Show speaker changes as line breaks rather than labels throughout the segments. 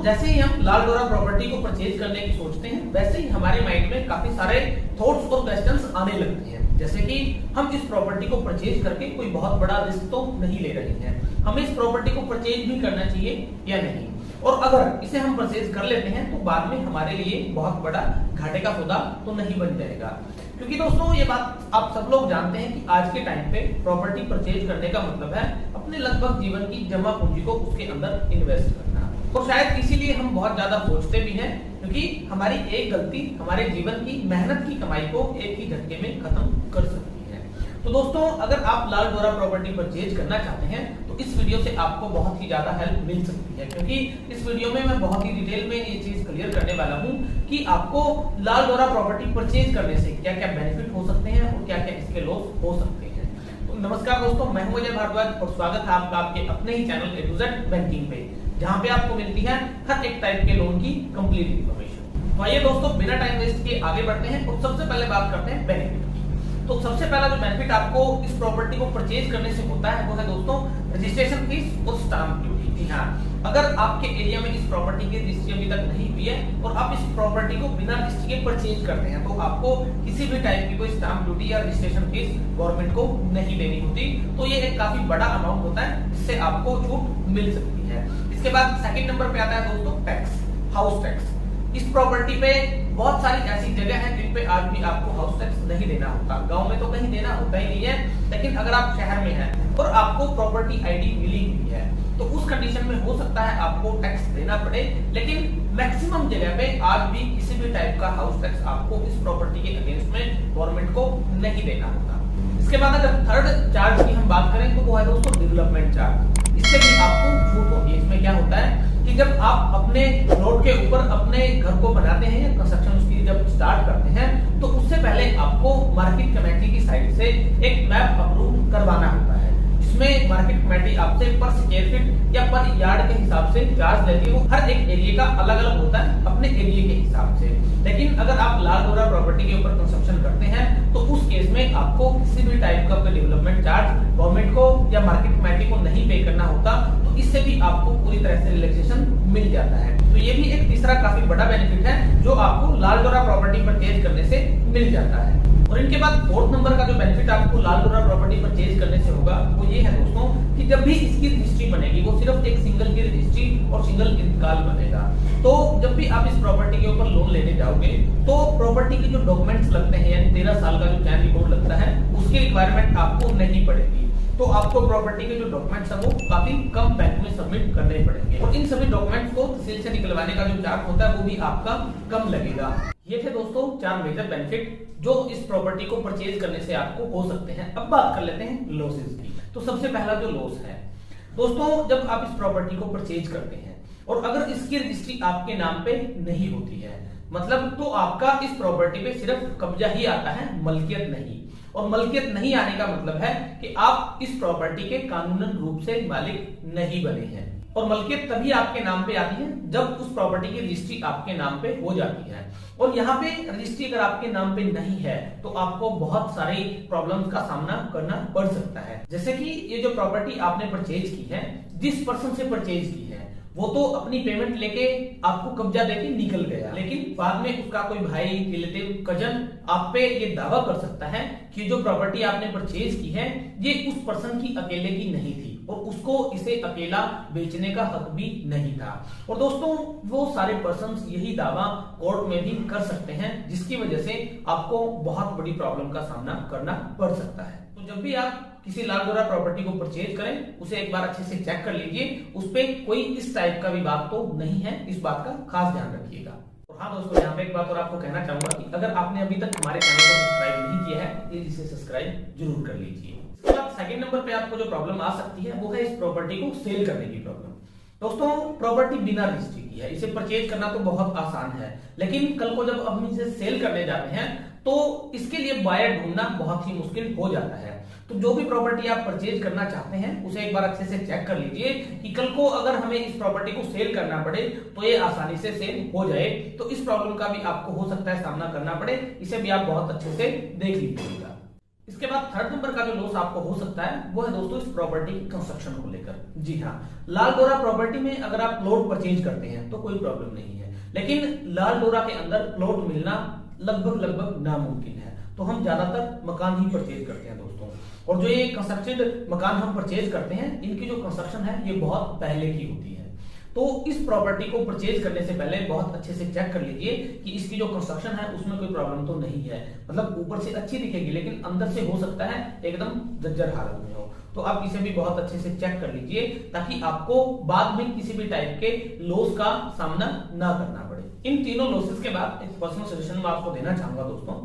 जैसे ही हम लाल डोरा प्रॉपर्टी को परचेज करने की सोचते हैं, वैसे ही हमारे माइंड में काफी सारे थॉट्स और क्वेश्चंस आने लगते हैं। जैसे कि हम इस प्रॉपर्टी को परचेज करके कोई बहुत बड़ा रिस्क तो नहीं ले रहे हैं, हमें इस प्रॉपर्टी को परचेज भी करना चाहिए या नहीं, और अगर इसे हम परचेज कर लेते हैं तो बाद में हमारे लिए बहुत बड़ा घाटे का सौदा तो नहीं बन जाएगा। क्योंकि दोस्तों ये बात आप सब लोग जानते हैं कि आज के टाइम पे प्रॉपर्टी परचेज करने का मतलब है अपने लगभग जीवन की जमा पूंजी को उसके अंदर इन्वेस्ट करना, और शायद इसीलिए हम बहुत ज्यादा सोचते भी हैं, क्योंकि हमारी एक गलती हमारे जीवन की मेहनत की कमाई को एक ही झटके में खत्म कर सकती है। तो दोस्तों अगर आप लाल डोरा प्रॉपर्टी परचेज करना चाहते हैं तो इस वीडियो से आपको बहुत ही ज्यादा हेल्प मिल सकती है, क्योंकि इस वीडियो में मैं बहुत ही डिटेल में ये चीज क्लियर करने वाला हूँ कि आपको लाल डोरा प्रॉपर्टी परचेज करने से क्या क्या बेनिफिट हो सकते हैं और क्या क्या इसके लॉस हो सकते हैं। तो नमस्कार दोस्तों, मैं हूं अजय भारद्वाज और स्वागत है आपका आपके अपने ही channel A to Z banking पे, जहां पे आपको मिलती है हर एक टाइप के लोन की कंप्लीट इन्फॉर्मेशन। तो आइए दोस्तों बिना टाइम वेस्ट किए आगे बढ़ते हैं और सबसे पहले बात करते हैं बेनिफिट की। तो सबसे पहला जो बेनिफिट आपको इस प्रॉपर्टी को परचेज करने से होता है वो है दोस्तों रजिस्ट्रेशन फीस और स्टाम्प ड्यूटी। जी हाँ, अगर आपके एरिया में इस प्रॉपर्टी की रजिस्ट्री अभी तक नहीं हुई है और आप इस प्रॉपर्टी को बिना रजिस्ट्री के परचेज करते हैं तो आपको किसी भी टाइप की कोई स्टाम्प ड्यूटी या रजिस्ट्रेशन फीस गवर्नमेंट को नहीं देनी होती। तो ये एक काफी बड़ा अमाउंट होता है जिससे आपको छूट मिल सकती है। इसके बाद सेकंड नंबर पे आता है दोस्तों टैक्स, हाउस टैक्स। इस प्रॉपर्टी पे बहुत सारी ऐसी जगह है जिन पे आज भी आपको हाउस टैक्स नहीं देना होता। गांव में तो कहीं देना होता ही नहीं है, लेकिन अगर आप शहर में हैं और आपको प्रॉपर्टी आईडी मिली हुई है तो उस कंडीशन में हो सकता है आपको टैक्स देना पड़े, लेकिन मैक्सिमम जगह पे आज भी किसी भी टाइप का हाउस टैक्स आपको इस प्रॉपर्टी के अगेंस्ट में गवर्नमेंट को नहीं देना होता। इसके बाद अगर थर्ड चार्ज की हम बात करें तो वो है दोस्तों डेवलपमेंट चार्ज। इससे भी आपको छूट होगी। इसमें क्या होता है कि जब आप अपने रोड के ऊपर अपने घर को बनाते हैं या कंस्ट्रक्शन उसकी जब स्टार्ट करते हैं तो उससे पहले आपको मार्केट कमेटी की साइड से एक मैप अप्रूव करवाना होता है। इसमें मार्केट कमेटी आपसे पर स्क्वायर फीट या पर यार्ड के हिसाब से चार्ज लेती है। वो हर एक एरिया का अलग अलग होता है अपने एरिया के हिसाब से। लेकिन अगर आप लाल डोरा प्रॉपर्टी के ऊपर कंस्ट्रक्शन करते हैं तो उस केस में आपको किसी भी टाइप का डेवलपमेंट चार्ज गवर्नमेंट को या मार्केट कमेटी को नहीं पे करना होता। तो इससे भी आपको पूरी तरह से रिलैक्सेशन मिल जाता है। तो ये भी एक तीसरा काफी बड़ा बेनिफिट है जो आपको लाल डोरा प्रॉपर्टी परचेज करने से मिल जाता है। और इनके बाद फोर्थ नंबर का जो बेनिफिट आपको लाल डोरा प्रॉपर्टी परचेज करने से होगा वो ये है दोस्तों कि जब भी इसकी रजिस्ट्री बनेगी वो सिर्फ एक सिंगल की रजिस्ट्री और सिंगल इंतकाल बनेगा। तो जब भी आप इस प्रॉपर्टी के ऊपर लोन लेने जाओगे तो प्रॉपर्टी के जो डॉक्यूमेंट्स लगते हैं यानी 13 साल का जो चैन रिपोर्ट लगता है उसकी रिक्वायरमेंट आपको नहीं पड़ेगी। तो आपको प्रॉपर्टी के जो डॉक्यूमेंट्स हैं वो काफी कम बैंक में सबमिट करने पड़ेंगे और इन सभी डॉक्यूमेंट्स को तहसील से निकलवाने का जो चार्ज होता है वो भी आपका कम लगेगा। ये थे दोस्तों 4 मेजर बेनिफिट जो इस प्रॉपर्टी को परचेज करने से आपको हो सकते हैं। अब बात कर लेते हैं लॉसेस की। तो सबसे पहला जो लॉस है दोस्तों, जब आप इस प्रॉपर्टी को परचेज करते हैं और अगर इसकी रजिस्ट्री आपके नाम पे नहीं होती है, मतलब तो आपका इस प्रॉपर्टी पे सिर्फ कब्जा ही आता है, मलकियत नहीं। और मलकियत नहीं आने का मतलब है कि आप इस प्रॉपर्टी के कानूनन रूप से मालिक नहीं बने हैं। और मलकियत तभी आपके नाम पे आती है जब उस प्रॉपर्टी की रजिस्ट्री आपके नाम पे हो जाती है। और यहाँ पे रजिस्ट्री अगर आपके नाम पे नहीं है तो आपको बहुत सारी प्रॉब्लम्स का सामना करना पड़ सकता है। जैसे कि ये जो प्रॉपर्टी आपने परचेज की है, जिस पर्सन से परचेज की है वो तो अपनी पेमेंट लेके आपको कब्जा देके निकल गया, लेकिन बाद में उसका कोई भाई, रिलेटिव, कजन आप पे ये दावा कर सकता है कि जो प्रॉपर्टी आपने परचेज की है ये उस पर्सन की अकेले की नहीं थी और उसको इसे अकेला बेचने का हक भी नहीं था। और दोस्तों वो सारे पर्सन्स यही दावा कोर्ट में भी कर सकते हैं, जिसकी वजह से आपको बहुत बड़ी प्रॉब्लम का सामना करना पड़ सकता है। तो जब भी आप किसी लाल डोरा प्रॉपर्टी को परचेज करें उसे एक बार अच्छे से चेक कर लीजिए, उस पे कोई इस टाइप का विवाद तो नहीं है, इस बात का खास ध्यान रखिएगा। और हाँ दोस्तों, यहाँ पे एक बात और आपको कहना चाहूंगा कि अगर आपने अभी तक हमारे चैनल को सब्सक्राइब नहीं किया है तो इसे सब्सक्राइब जरूर कर लीजिए। इसके बाद सेकंड नंबर पे आपको जो प्रॉब्लम आ सकती है वो है इस प्रॉपर्टी को सेल करने की प्रॉब्लम। दोस्तों प्रॉपर्टी बिना रजिस्ट्री की है, इसे परचेज करना तो बहुत आसान है, लेकिन कल को जब हम इसे सेल करने जाते हैं तो इसके लिए बायर ढूंढना बहुत ही मुश्किल हो जाता है। तो जो भी प्रॉपर्टी आप परचेज करना चाहते हैं उसे एक बार अच्छे से चेक कर लीजिए कि कल को अगर हमें इस प्रॉपर्टी को सेल करना पड़े तो ये आसानी से सेल हो जाए। तो इस प्रॉब्लम का भी आपको हो सकता है सामना करना पड़े, इसे भी आप बहुत अच्छे से देख लीजिएगा। इसके बाद थर्ड नंबर का जो लॉस आपको हो सकता है वो है दोस्तों इस प्रॉपर्टी की कंस्ट्रक्शन को लेकर। जी हाँ, लाल डोरा प्रॉपर्टी में अगर आप प्लॉट परचेज करते हैं तो कोई प्रॉब्लम नहीं है, लेकिन लाल डोरा के अंदर प्लॉट मिलना लगभग नामुमकिन है। तो हम ज्यादातर मकान ही परचेज करते हैं दोस्तों, और जो ये कंस्ट्रक्टेड मकान हम परचेज करते हैं इनकी जो कंस्ट्रक्शन है ये बहुत पहले की होती है। तो इस प्रॉपर्टी को परचेज करने से पहले बहुत अच्छे से चेक कर लीजिए कि इसकी जो कंस्ट्रक्शन है उसमें कोई प्रॉब्लम तो नहीं है। मतलब ऊपर से अच्छी दिखेगी लेकिन अंदर से हो सकता है एकदम जर्जर हालत में हो। तो आप इसे भी बहुत अच्छे से चेक कर लीजिए ताकि आपको बाद में किसी भी टाइप के लॉस का सामना ना करना पड़े। इन तीनों लॉसेस के बाद एक पर्सनल सजेशन मैं आपको देना चाहूंगा दोस्तों,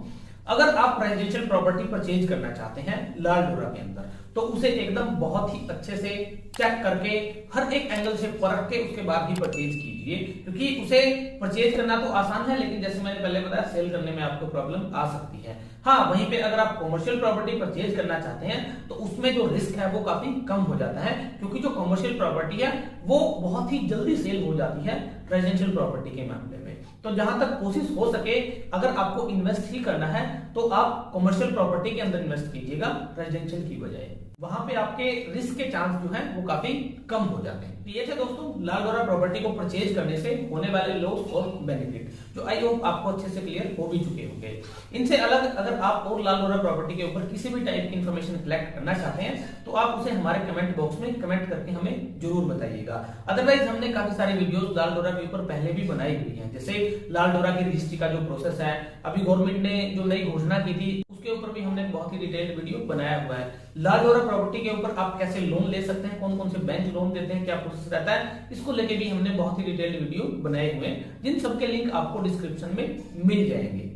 अगर आप रेजिडेंशियल प्रॉपर्टी परचेज करना चाहते हैं लाल डोरा के अंदर तो उसे एकदम बहुत ही अच्छे से चेक करके हर एक एंगल से परख के उसके बाद ही परचेज कीजिए, क्योंकि उसे परचेज करना तो आसान है लेकिन जैसे मैंने पहले बताया सेल करने में आपको प्रॉब्लम आ सकती है। हाँ, वहीं पे अगर आप कॉमर्शियल प्रॉपर्टी परचेज करना चाहते हैं तो उसमें जो रिस्क है वो काफी कम हो जाता है, क्योंकि जो कॉमर्शियल प्रॉपर्टी है वो बहुत ही जल्दी सेल हो जाती है रेजिडेंशियल प्रॉपर्टी के मामले में। तो जहां तक कोशिश हो सके अगर आपको इन्वेस्ट ही करना है तो आप कॉमर्शियल प्रॉपर्टी के अंदर इन्वेस्ट कीजिएगा रेजिडेंशियल की बजाय, वहां पे आपके रिस्क के चांस जो है वो काफी कम हो जाते हैं। तो ये थे दोस्तों लाल डोरा प्रॉपर्टी को परचेज करने से होने वाले लॉस और बेनिफिट, जो आई होप आपको अच्छे से क्लियर हो भी चुके होंगे। इनसे अलग अगर आप और लाल डोरा प्रॉपर्टी के ऊपर किसी भी टाइप की इंफॉर्मेशन कलेक्ट करना चाहते हैं तो आप उसे हमारे कमेंट बॉक्स में कमेंट करके हमें जरूर बताइएगा। अदरवाइज हमने काफी सारे वीडियोस लाल डोरा के ऊपर पहले भी बनाई हुई है, जैसे लाल डोरा की रजिस्ट्री का जो प्रोसेस है, अभी गवर्नमेंट ने जो नई घोषणा की थी उसके ऊपर भी हमने बहुत ही डिटेल्ड वीडियो बनाया हुआ है। लाल डोरा प्रॉपर्टी के ऊपर आप कैसे लोन ले सकते हैं, कौन कौन से बैंक लोन देते हैं, क्या प्रोसेस रहता है, इसको लेके भी हमने बहुत ही डिटेल्ड वीडियो बनाए हुए हैं, जिन सबके लिंक आपको डिस्क्रिप्शन में मिल जाएंगे।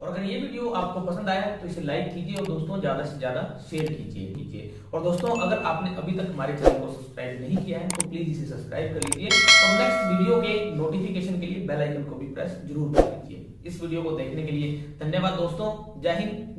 और अगर ये वीडियो आपको पसंद आया तो इसे लाइक कीजिए और दोस्तों ज्यादा से ज्यादा शेयर कीजिए। और दोस्तों अगर आपने अभी तक हमारे चैनल को सब्सक्राइब नहीं किया है तो प्लीज इसे सब्सक्राइब कर लीजिए और नेक्स्ट वीडियो के नोटिफिकेशन के लिए बेल आइकन को भी प्रेस जरूर कर लीजिए। इस वीडियो को देखने के लिए धन्यवाद दोस्तों। जय हिंद।